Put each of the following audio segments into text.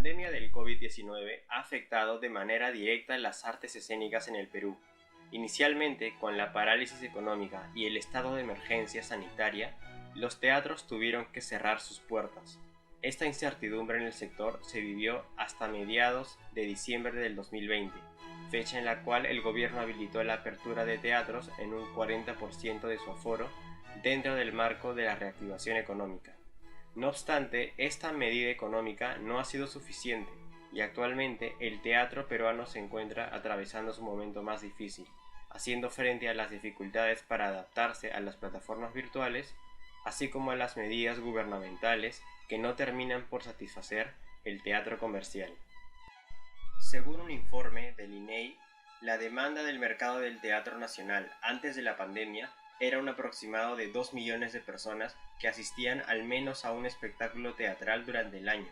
pandemia del COVID-19 ha afectado de manera directa las artes escénicas en el Perú. Inicialmente, con la parálisis económica y el estado de emergencia sanitaria, los teatros tuvieron que cerrar sus puertas. Esta incertidumbre en el sector se vivió hasta mediados de diciembre del 2020, fecha en la cual el gobierno habilitó la apertura de teatros en un 40% de su aforo dentro del marco de la reactivación económica. No obstante, esta medida económica no ha sido suficiente y actualmente el teatro peruano se encuentra atravesando su momento más difícil, haciendo frente a las dificultades para adaptarse a las plataformas virtuales, así como a las medidas gubernamentales que no terminan por satisfacer el teatro comercial. Según un informe del INEI, la demanda del mercado del teatro nacional antes de la pandemia era un aproximado de 2 millones de personas que asistían al menos a un espectáculo teatral durante el año,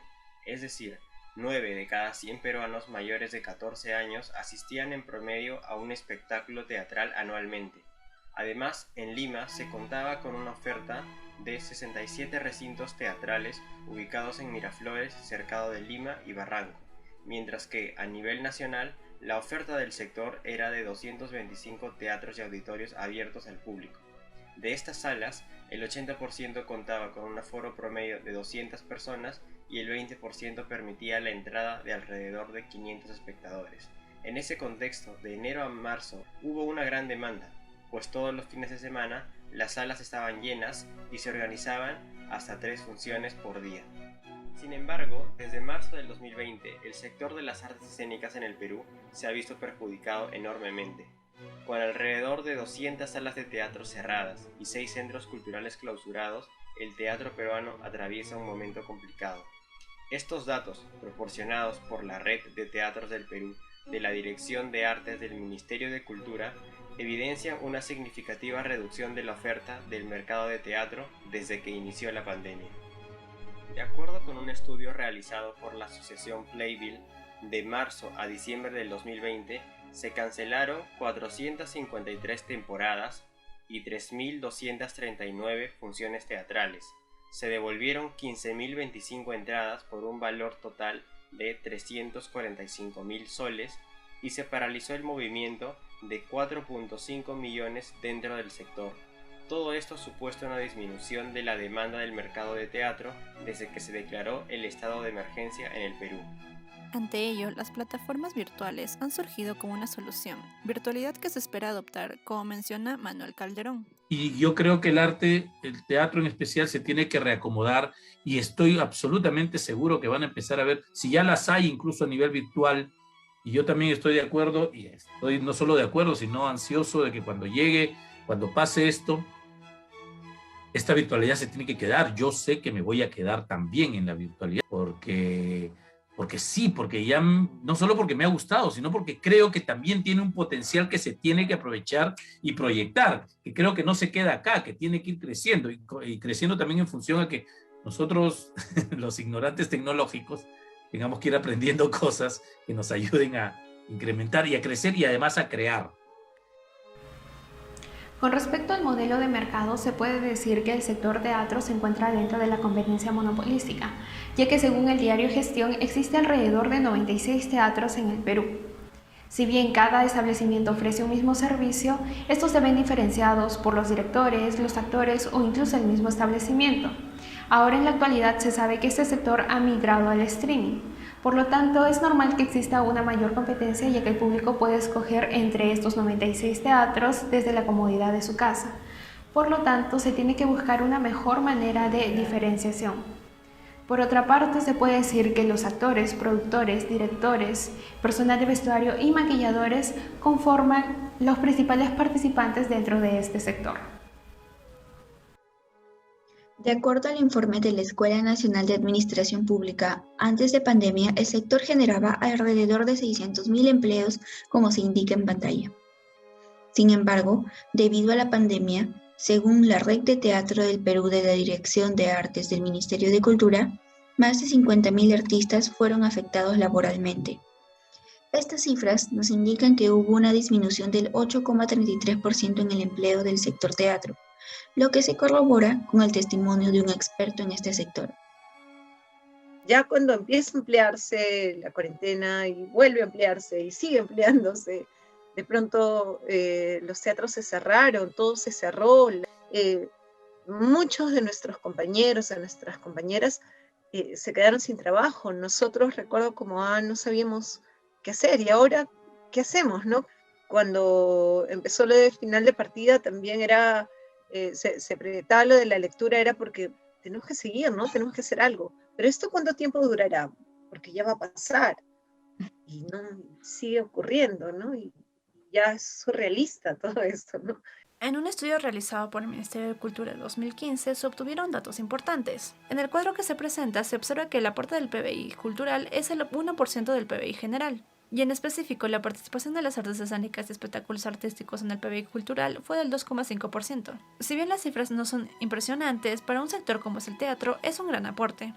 es decir, 9 de cada 100 peruanos mayores de 14 años asistían en promedio a un espectáculo teatral anualmente. Además, en Lima se contaba con una oferta de 67 recintos teatrales ubicados en Miraflores, Cercado de Lima y Barranco, mientras que a nivel nacional la oferta del sector era de 225 teatros y auditorios abiertos al público. De estas salas, el 80% contaba con un aforo promedio de 200 personas y el 20% permitía la entrada de alrededor de 500 espectadores. En ese contexto, de enero a marzo, hubo una gran demanda, pues todos los fines de semana las salas estaban llenas y se organizaban hasta 3 funciones por día. Sin embargo, desde marzo del 2020, el sector de las artes escénicas en el Perú se ha visto perjudicado enormemente. Con alrededor de 200 salas de teatro cerradas y 6 centros culturales clausurados, el teatro peruano atraviesa un momento complicado. Estos datos, proporcionados por la Red de Teatros del Perú de la Dirección de Artes del Ministerio de Cultura, evidencian una significativa reducción de la oferta del mercado de teatro desde que inició la pandemia. De acuerdo con un estudio realizado por la asociación Playbill, de marzo a diciembre del 2020 se cancelaron 453 temporadas y 3.239 funciones teatrales. Se devolvieron 15.025 entradas por un valor total de 345.000 soles y se paralizó el movimiento de 4.5 millones dentro del sector. Todo esto ha supuesto una disminución de la demanda del mercado de teatro desde que se declaró el estado de emergencia en el Perú. Ante ello, las plataformas virtuales han surgido como una solución, virtualidad que se espera adoptar, como menciona Manuel Calderón. Y yo creo que el arte, el teatro en especial, se tiene que reacomodar y estoy absolutamente seguro que van a empezar a ver, si ya las hay incluso a nivel virtual, y yo también estoy de acuerdo, y estoy no solo de acuerdo, sino ansioso de que cuando llegue, cuando pase esto, esta virtualidad se tiene que quedar. Yo sé que me voy a quedar también en la virtualidad, porque sí, porque ya no solo porque me ha gustado, sino porque creo que también tiene un potencial que se tiene que aprovechar y proyectar, que creo que no se queda acá, que tiene que ir creciendo y creciendo también en función a que nosotros, los ignorantes tecnológicos, tengamos que ir aprendiendo cosas que nos ayuden a incrementar y a crecer y además a crear. Con respecto al modelo de mercado, se puede decir que el sector teatro se encuentra dentro de la competencia monopolística, ya que según el diario Gestión existe alrededor de 96 teatros en el Perú. Si bien cada establecimiento ofrece un mismo servicio, estos se ven diferenciados por los directores, los actores o incluso el mismo establecimiento. Ahora en la actualidad se sabe que este sector ha migrado al streaming. Por lo tanto, es normal que exista una mayor competencia ya que el público puede escoger entre estos 96 teatros desde la comodidad de su casa. Por lo tanto, se tiene que buscar una mejor manera de diferenciación. Por otra parte, se puede decir que los actores, productores, directores, personal de vestuario y maquilladores conforman los principales participantes dentro de este sector. De acuerdo al informe de la Escuela Nacional de Administración Pública, antes de pandemia el sector generaba alrededor de 600.000 empleos, como se indica en pantalla. Sin embargo, debido a la pandemia, según la Red de Teatro del Perú de la Dirección de Artes del Ministerio de Cultura, más de 50.000 artistas fueron afectados laboralmente. Estas cifras nos indican que hubo una disminución del 8,33% en el empleo del sector teatro, lo que se corrobora con el testimonio de un experto en este sector. Ya cuando empieza a emplearse la cuarentena y vuelve a emplearse y sigue empleándose, de pronto los teatros se cerraron, todo se cerró. Muchos de nuestros compañeros, de nuestras compañeras, se quedaron sin trabajo. Nosotros, recuerdo como no sabíamos qué hacer, y ahora, ¿qué hacemos, no? Cuando empezó lo de final de partida, también era, se proyectaba lo de la lectura, era porque tenemos que seguir, ¿no? Tenemos que hacer algo. Pero ¿esto cuánto tiempo durará? Porque ya va a pasar, y no sigue ocurriendo, ¿no? Y ya es surrealista todo esto, ¿no? En un estudio realizado por el Ministerio de Cultura en 2015 se obtuvieron datos importantes. En el cuadro que se presenta se observa que el aporte del PBI cultural es el 1% del PBI general, y en específico la participación de las artes escénicas y espectáculos artísticos en el PBI cultural fue del 2,5%. Si bien las cifras no son impresionantes, para un sector como es el teatro es un gran aporte.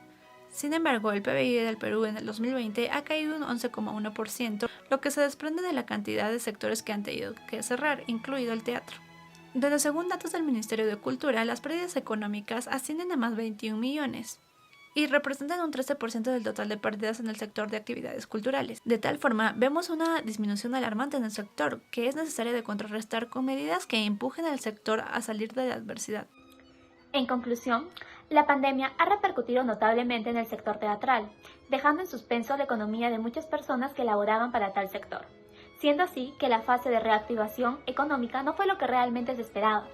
Sin embargo, el PBI del Perú en el 2020 ha caído un 11,1%, lo que se desprende de la cantidad de sectores que han tenido que cerrar, incluido el teatro. Donde según datos del Ministerio de Cultura, las pérdidas económicas ascienden a más 21 millones y representan un 13% del total de pérdidas en el sector de actividades culturales. De tal forma, vemos una disminución alarmante en el sector que es necesaria de contrarrestar con medidas que empujen al sector a salir de la adversidad. En conclusión, la pandemia ha repercutido notablemente en el sector teatral, dejando en suspenso la economía de muchas personas que laboraban para tal sector, siendo así que la fase de reactivación económica no fue lo que realmente se esperaba,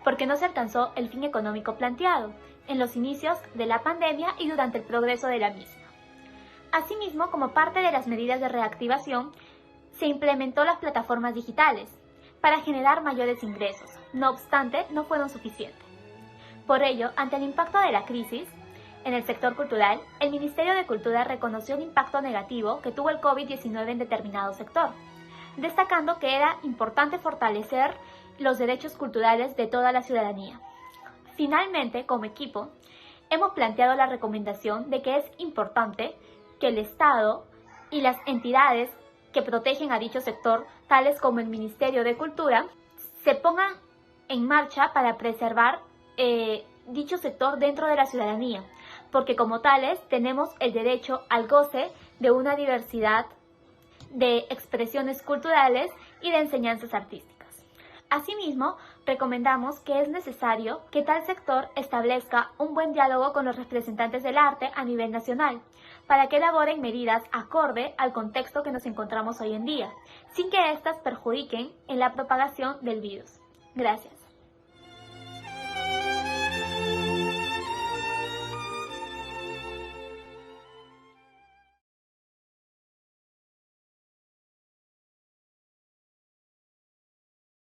porque no se alcanzó el fin económico planteado en los inicios de la pandemia y durante el progreso de la misma. Asimismo, como parte de las medidas de reactivación, se implementó las plataformas digitales para generar mayores ingresos, no obstante, no fueron suficientes. Por ello, ante el impacto de la crisis en el sector cultural, el Ministerio de Cultura reconoció el impacto negativo que tuvo el COVID-19 en determinado sector, destacando que era importante fortalecer los derechos culturales de toda la ciudadanía. Finalmente, como equipo, hemos planteado la recomendación de que es importante que el Estado y las entidades que protegen a dicho sector, tales como el Ministerio de Cultura, se pongan en marcha para preservar dicho sector dentro de la ciudadanía, porque como tales tenemos el derecho al goce de una diversidad de expresiones culturales y de enseñanzas artísticas. Asimismo, recomendamos que es necesario que tal sector establezca un buen diálogo con los representantes del arte a nivel nacional, para que elaboren medidas acorde al contexto que nos encontramos hoy en día, sin que éstas perjudiquen en la propagación del virus. Gracias.